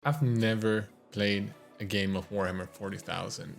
I've never played a game of Warhammer 40,000.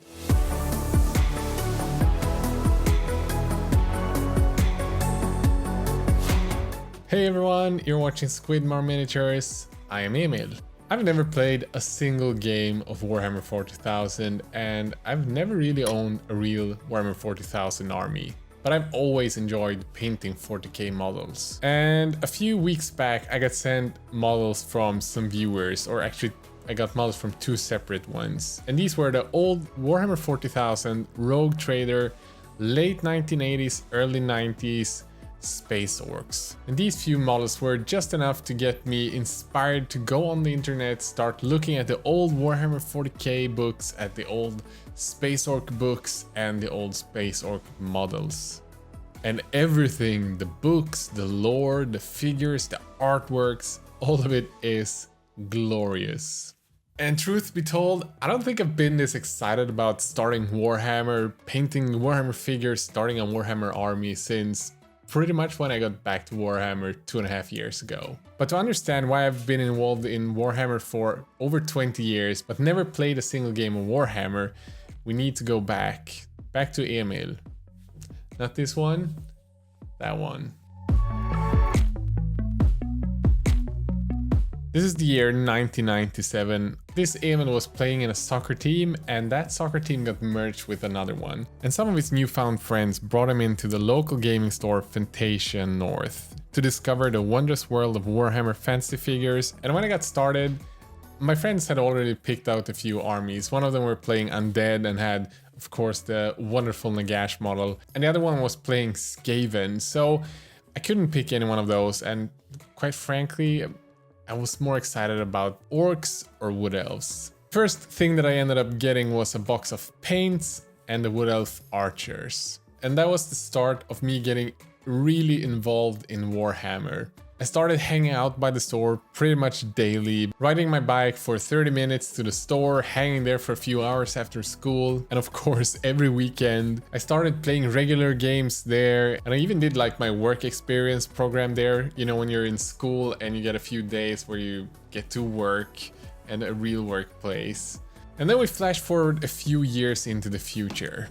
Hey everyone, you're watching Squidmar Miniatures. I am Emil. I've never played a single game of Warhammer 40,000 and I've never really owned a real Warhammer 40,000 army. But I've always enjoyed painting 40k models. And a few weeks back I got sent models from some viewers, or actually I got models from two separate ones. And these were the old Warhammer 40,000 Rogue Trader, late 1980s, early 90s Space Orcs. And these few models were just enough to get me inspired to go on the internet, start looking at the old Warhammer 40k books, at the old Space Orc books and the old Space Orc models. And everything, the books, the lore, the figures, the artworks, all of it is glorious. And truth be told, I don't think I've been this excited about starting Warhammer, painting Warhammer figures, starting a Warhammer army since pretty much when I got back to Warhammer 2.5 years ago. But to understand why I've been involved in Warhammer for over 20 years but never played a single game of Warhammer, we need to go back to Emil. Not this one, that one. This is the year 1997. This Emil was playing in a soccer team, and that soccer team got merged with another one. And some of his newfound friends brought him into the local gaming store Fantasia North to discover the wondrous world of Warhammer fantasy figures. And when I got started, my friends had already picked out a few armies. One of them were playing Undead and had, of course, the wonderful Nagash model. And the other one was playing Skaven. So I couldn't pick any one of those, and quite frankly, I was more excited about orcs or wood elves. First thing that I ended up getting was a box of paints and the wood elf archers. And that was the start of me getting really involved in Warhammer. I started hanging out by the store pretty much daily, riding my bike for 30 minutes to the store, hanging there for a few hours after school, and of course every weekend. I started playing regular games there, and I even did like my work experience program there. You know, when you're in school and you get a few days where you get to work and a real workplace. And then we flash forward a few years into the future.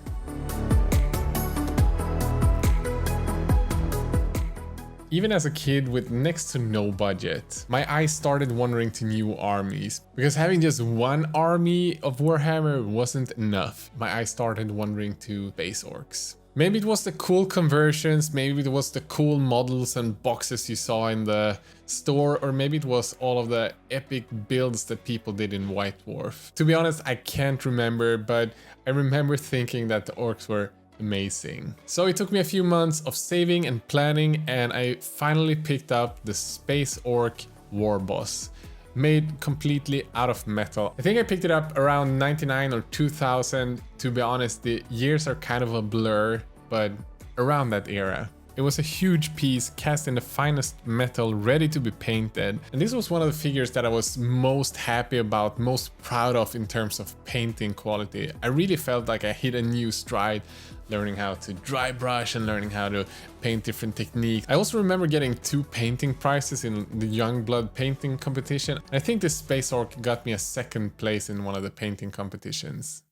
Even as a kid with next to no budget, my eyes started wandering to new armies, because having just one army of Warhammer wasn't enough. My eyes started wandering to Space Orcs. Maybe it was the cool conversions, maybe it was the cool models and boxes you saw in the store, or maybe it was all of the epic builds that people did in White Dwarf. To be honest, I can't remember, but I remember thinking that the orcs were amazing. So it took me a few months of saving and planning, and I finally picked up the Space Orc War Boss, made completely out of metal. I think I picked it up around 99 or 2000. To be honest, the years are kind of a blur, but around that era. It was a huge piece cast in the finest metal, ready to be painted. And this was one of the figures that I was most happy about, most proud of in terms of painting quality. I really felt like I hit a new stride, learning how to dry brush and learning how to paint different techniques. I also remember getting 2 painting prizes in the Youngblood painting competition. And I think this Space Orc got me a 2nd place in one of the painting competitions.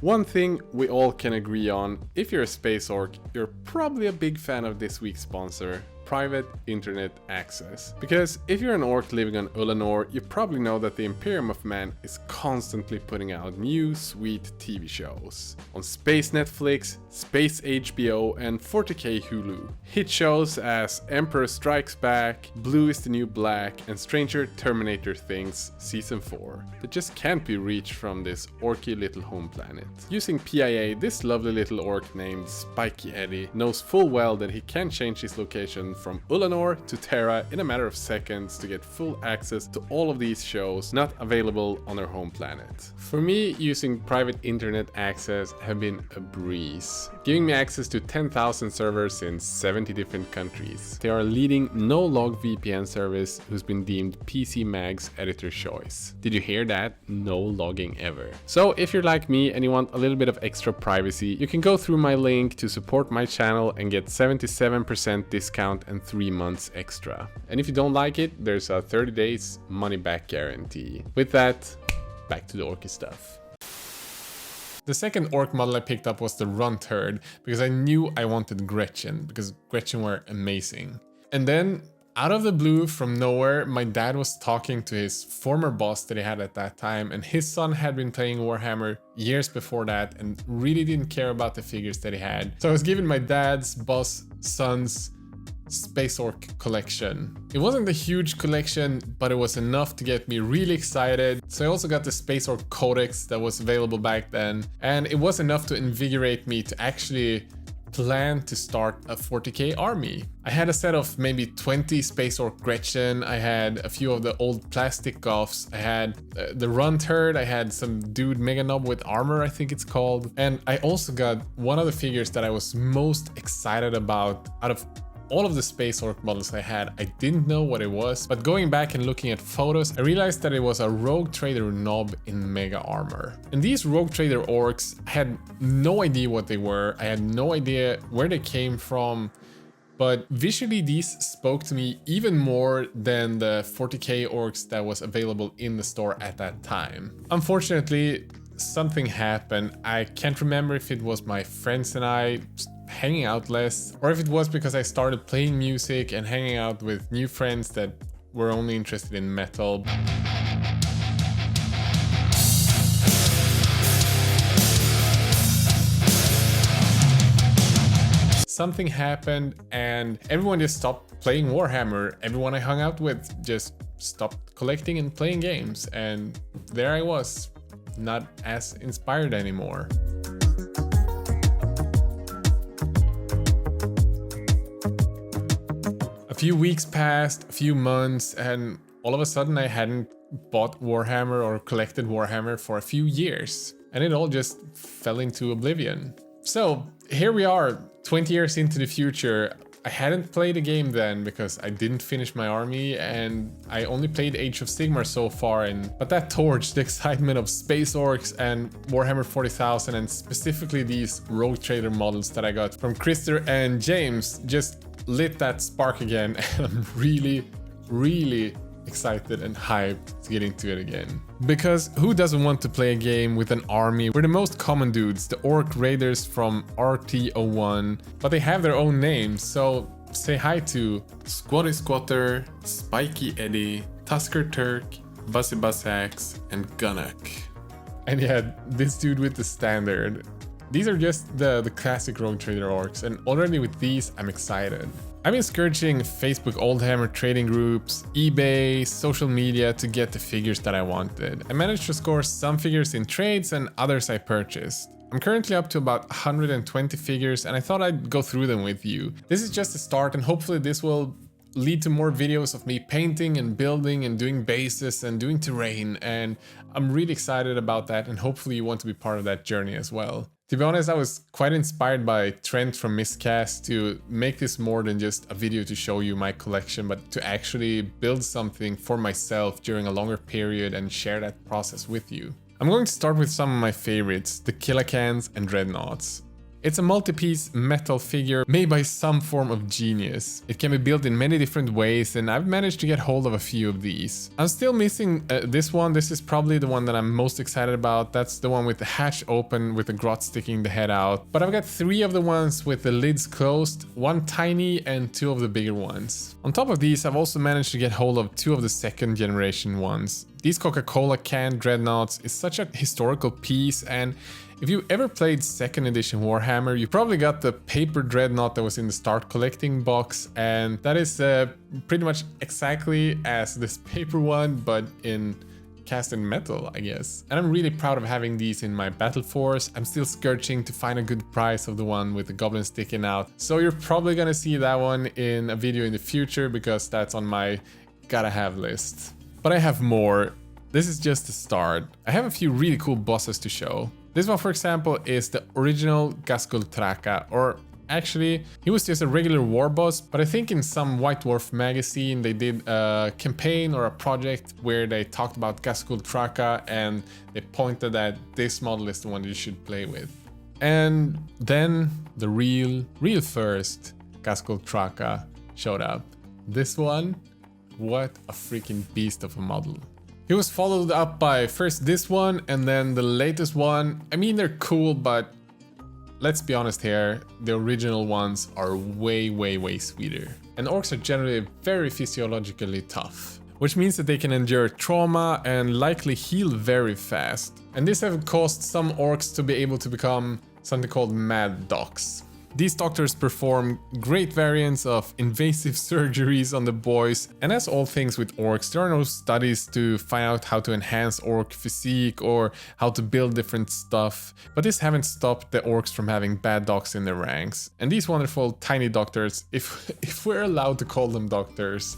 One thing we all can agree on, if you're a Space Orc, you're probably a big fan of this week's sponsor, private internet access. Because if you're an orc living on Ulanor, you probably know that the Imperium of Man is constantly putting out new sweet TV shows on Space Netflix, Space HBO and 40k Hulu. Hit shows as Emperor Strikes Back, Blue is the New Black and Stranger Terminator Things Season 4 that just can't be reached from this orky little home planet. Using PIA, this lovely little orc named Spiky Eddie knows full well that he can change his location from Ulanor to Terra in a matter of seconds to get full access to all of these shows not available on their home planet. For me, using private internet access have been a breeze, giving me access to 10,000 servers in 70 different countries. They are a leading no-log VPN service who's been deemed PC Mag's editor's choice. Did you hear that? No logging ever. So if you're like me and you want a little bit of extra privacy, you can go through my link to support my channel and get 77% discount and 3 months extra. And if you don't like it, there's a 30 days money back guarantee. With that, back to the orky stuff. The second orc model I picked up was the Runt Herd, because I knew I wanted Gretchen, because Gretchen were amazing. And then, out of the blue, from nowhere, my dad was talking to his former boss that he had at that time, and his son had been playing Warhammer years before that and really didn't care about the figures that he had. So I was giving my dad's boss son's Space Orc collection. It wasn't a huge collection, but it was enough to get me really excited. So I also got the Space Orc Codex that was available back then, and it was enough to invigorate me to actually plan to start a 40k army. I had a set of maybe 20 Space Orc Gretchen, I had a few of the old plastic Goths, I had the Runt Herd, I had some dude Meganob with armor, I think it's called, and I also got one of the figures that I was most excited about out of all of the Space Orc models I had. I didn't know what it was, but going back and looking at photos, I realized that it was a Rogue Trader Nob in Mega Armor. And these Rogue Trader Orcs, I had no idea what they were, I had no idea where they came from, but visually these spoke to me even more than the 40k Orcs that was available in the store at that time. Unfortunately, something happened. I can't remember if it was my friends and I hanging out less, or if it was because I started playing music and hanging out with new friends that were only interested in metal. Something happened and everyone just stopped playing Warhammer. Everyone I hung out with just stopped collecting and playing games, and there I was, not as inspired anymore. A few weeks passed, a few months, and all of a sudden I hadn't bought Warhammer or collected Warhammer for a few years, and it all just fell into oblivion. So here we are, 20 years into the future. I hadn't played a game then because I didn't finish my army, and I only played Age of Sigmar so far, but that torch, the excitement of Space Orcs and Warhammer 40,000, and specifically these Rogue Trader models that I got from Krister and James, just lit that spark again, and I'm really excited and hyped to get into it again. Because who doesn't want to play a game with an army where the most common dudes, the Orc Raiders from RT01, but they have their own names, so say hi to Squatty Squatter, Spiky Eddie, Tusker Turk, Bussy Bussax, and Gunnock. And yeah, this dude with the standard. These are just the classic Rogue Trader Orcs, and already with these, I'm excited. I've been searching Facebook Oldhammer trading groups, eBay, social media to get the figures that I wanted. I managed to score some figures in trades and others I purchased. I'm currently up to about 120 figures, and I thought I'd go through them with you. This is just a start, and hopefully this will lead to more videos of me painting and building and doing bases and doing terrain, and I'm really excited about that, and hopefully you want to be part of that journey as well. To be honest, I was quite inspired by Trent from Miscast to make this more than just a video to show you my collection, but to actually build something for myself during a longer period and share that process with you. I'm going to start with some of my favorites, the Killacans and Dreadnoughts. It's a multi-piece metal figure made by some form of genius. It can be built in many different ways, and I've managed to get hold of a few of these. I'm still missing this one. This is probably the one that I'm most excited about. That's the one with the hatch open with the grot sticking the head out. But I've got 3 of the ones with the lids closed, 1 tiny and 2 of the bigger ones. On top of these, I've also managed to get hold of 2 of the 2nd generation ones. These Coca-Cola can Dreadnoughts is such a historical piece, and if you ever played 2nd edition Warhammer, you probably got the paper Dreadnought that was in the start collecting box, and that is pretty much exactly as this paper one, but in cast in metal, I guess. And I'm really proud of having these in my battle force. I'm still searching to find a good price of the one with the goblin sticking out, so you're probably gonna see that one in a video in the future because that's on my gotta have list. But I have more. This is just the start. I have a few really cool bosses to show. This one, for example, is the original Ghazghkull Traka, or actually, he was just a regular war boss, but I think in some White Dwarf magazine they did a campaign or a project where they talked about Ghazghkull Traka, and they pointed that this model is the one you should play with. And then the real first Ghazghkull Traka showed up. This one, what a freaking beast of a model. He was followed up by first this one and then the latest one. I mean, they're cool, but let's be honest here, the original ones are way, way, way sweeter. And orcs are generally very physiologically tough, which means that they can endure trauma and likely heal very fast. And this has caused some orcs to be able to become something called mad docs. These doctors perform great variants of invasive surgeries on the boys, and as all things with orcs, there are no studies to find out how to enhance orc physique or how to build different stuff, but this haven't stopped the orcs from having bad docs in their ranks. And these wonderful tiny doctors, if we're allowed to call them doctors,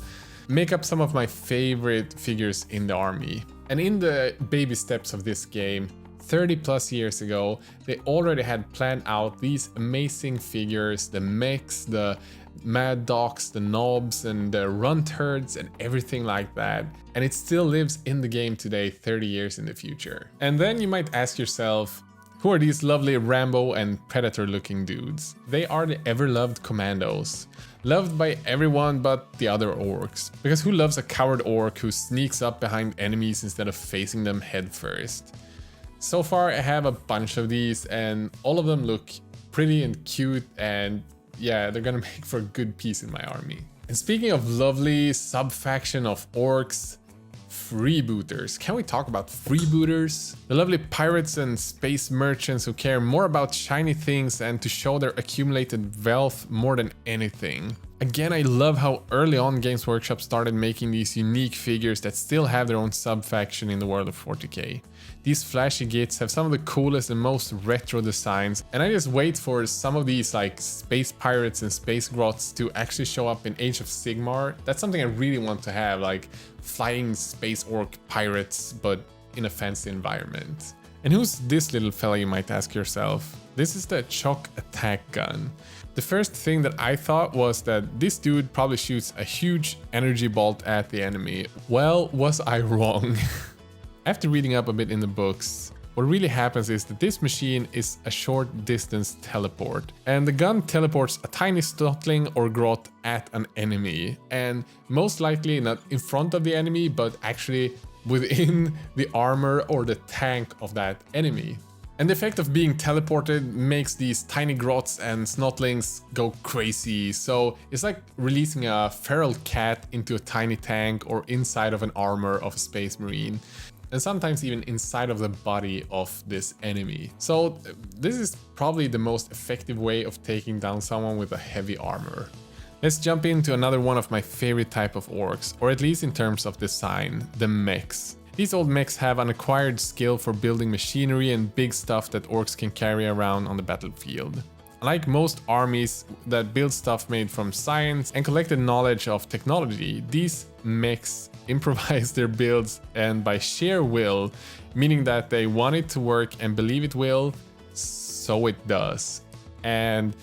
make up some of my favorite figures in the army. And in the baby steps of this game, 30 plus years ago, they already had planned out these amazing figures, the mechs, the mad docs, the knobs, and the runt herds, and everything like that. And it still lives in the game today, 30 years in the future. And then you might ask yourself, who are these lovely Rambo and Predator looking dudes? They are the ever-loved commandos. Loved by everyone but the other orcs. Because who loves a coward orc who sneaks up behind enemies instead of facing them head first? So far I have a bunch of these and all of them look pretty and cute, and yeah, they're gonna make for a good piece in my army. And speaking of lovely subfaction of orcs, freebooters. Can we talk about freebooters? The lovely pirates and space merchants who care more about shiny things and to show their accumulated wealth more than anything. Again, I love how early on Games Workshop started making these unique figures that still have their own subfaction in the world of 40k. These flashy gits have some of the coolest and most retro designs, and I just wait for some of these like space pirates and space grots to actually show up in Age of Sigmar. That's something I really want to have, like flying space orc pirates, but in a fancy environment. And who's this little fella, you might ask yourself? This is the Choc attack gun. The first thing that I thought was that this dude probably shoots a huge energy bolt at the enemy. Well, was I wrong? After reading up a bit in the books, what really happens is that this machine is a short distance teleport, and the gun teleports a tiny snotling or grot at an enemy, and most likely not in front of the enemy, but actually within the armor or the tank of that enemy. And the effect of being teleported makes these tiny grots and snotlings go crazy, so it's like releasing a feral cat into a tiny tank or inside of an armor of a space marine, and sometimes even inside of the body of this enemy. So this is probably the most effective way of taking down someone with a heavy armor. Let's jump into another one of my favorite type of orcs, or at least in terms of design, the mechs. These old mechs have an acquired skill for building machinery and big stuff that orcs can carry around on the battlefield. Like most armies that build stuff made from science and collected knowledge of technology, these mechs improvise their builds, and by sheer will, meaning that they want it to work and believe it will, so it does. And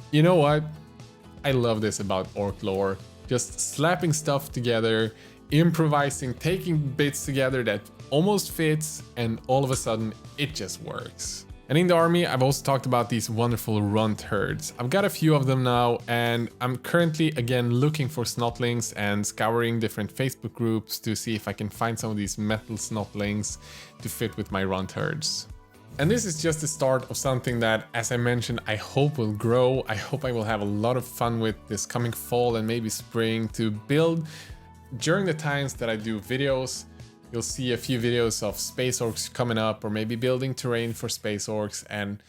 you know what? I love this about orc lore. Just slapping stuff together, improvising, taking bits together that almost fits, and all of a sudden it just works. And in the army, I've also talked about these wonderful runt herds. I've got a few of them now, and I'm currently again looking for snotlings and scouring different Facebook groups to see if I can find some of these metal snotlings to fit with my runt herds. And this is just the start of something that, as I mentioned, I hope will grow. I hope I will have a lot of fun with this coming fall and maybe spring to build. During the times that I do videos, you'll see a few videos of space orcs coming up, or maybe building terrain for space orcs, and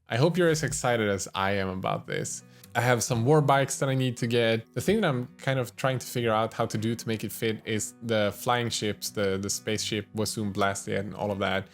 I hope you're as excited as I am about this. I have some war bikes that I need to get. The thing that I'm kind of trying to figure out how to do to make it fit is the flying ships, the spaceship, Wasum Blasted, and all of that.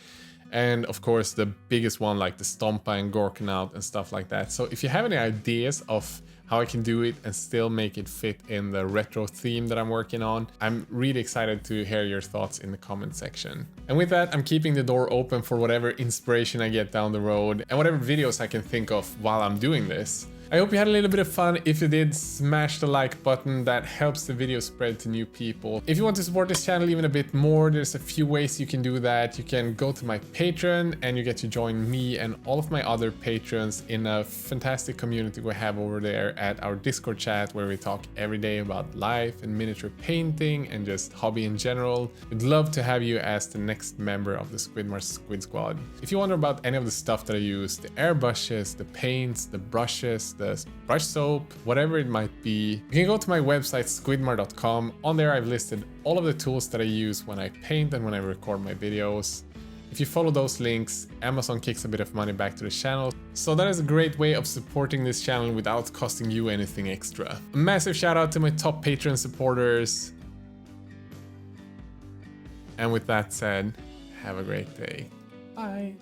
And of course the biggest one like the Stompa and Gorkanaut and stuff like that. So if you have any ideas of how I can do it and still make it fit in the retro theme that I'm working on, I'm really excited to hear your thoughts in the comment section. And with that, I'm keeping the door open for whatever inspiration I get down the road and whatever videos I can think of while I'm doing this. I hope you had a little bit of fun. If you did, smash the like button. That helps the video spread to new people. If you want to support this channel even a bit more, there's a few ways you can do that. You can go to my Patreon and you get to join me and all of my other patrons in a fantastic community we have over there at our Discord chat, where we talk every day about life and miniature painting and just hobby in general. We'd love to have you as the next member of the Squidmar Squid Squad. If you wonder about any of the stuff that I use, the airbrushes, the paints, the brushes, the brush soap, whatever it might be, you can go to my website squidmar.com. On there I've listed all of the tools that I use when I paint and when I record my videos. If you follow those links, Amazon kicks a bit of money back to the channel, so that is a great way of supporting this channel without costing you anything extra. A massive shout out to my top Patreon supporters. And with that said, have a great day. Bye.